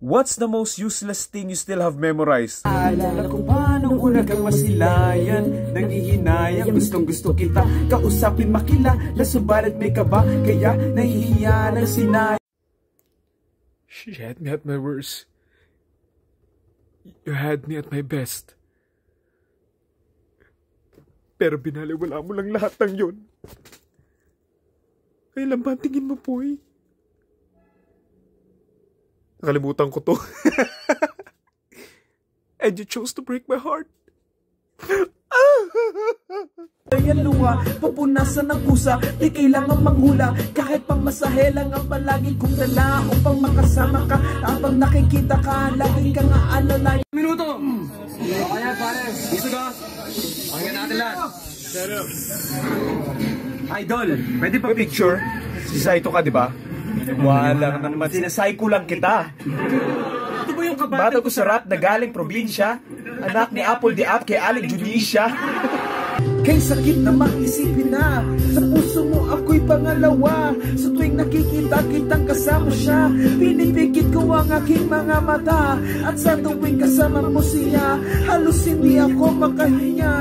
What's the most useless thing you still have memorized? Alala ko pa nung una kang masilayan, nangihinayang gustong gusto kita kausapin makilala, subalit may kaba kaya nahihiya ng sinay. She had me at my worst. You had me at my best. Pero binaliwala mo lang lahat ng yun. Kailan ba ang tingin mo, Poy? Nakalimutan ko to. And you chose to break my heart. Ayan luha, papunasan ng kusa, di kailangan manghula. Kahit pang masahe lang ang palagi kong dala upang makasama ka. Habang nakikita ka, lagi kang aalala. Minuto! Kaya pare, gusto ka? Pakinggan natin lahat. Idol, pwede pa picture? Si Saito ka, di ba? Wala ka naman, sinasay ko lang kita. Ito ba yung kabata ko sa rap na galing probinsya? Anak ni Apple di Up kay Alec Judicia. Kay sakit na mag-isipin na, sa puso mo ako'y pangalawa. Sa tuwing nakikita kitang kasama siya, pinipikit ko ang aking mga mata. At sa tuwing kasama mo siya, halos hindi ako makahinga.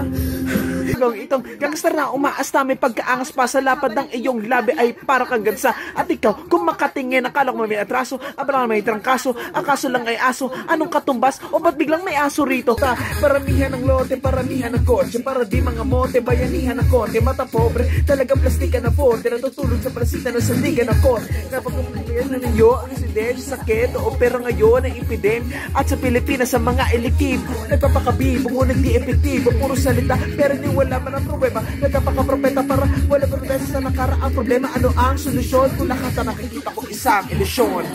Itong gangstar na umaasta, may pagkaangas pa sa lapad ng iyong labi ay para kang gansa. At ikaw, kung makatingin, akala ko may atraso, abala may trangkaso, ang kaso lang ay aso. Anong katumbas? O ba't biglang may aso rito? Paramihan ng lote, paramihan ng kotse, para di mga mote, bayanihan ng konti, mata pobre, talagang plastika na forte, natutulog sa plasita ng sandigan ng konti. Napagkumpilihan na ninyo ang residensya, sakit, o pero ngayon ay epidem. At sa Pilipinas, sa mga elikib, nagpapakabibo, ngunit di epektibo, puro salita, pero di wala man ang problema. Nagkapakapropeta para wala promesa sa nakaraang problema. Ano ang solusyon kung lahat na nakikita ko isang ilusyon?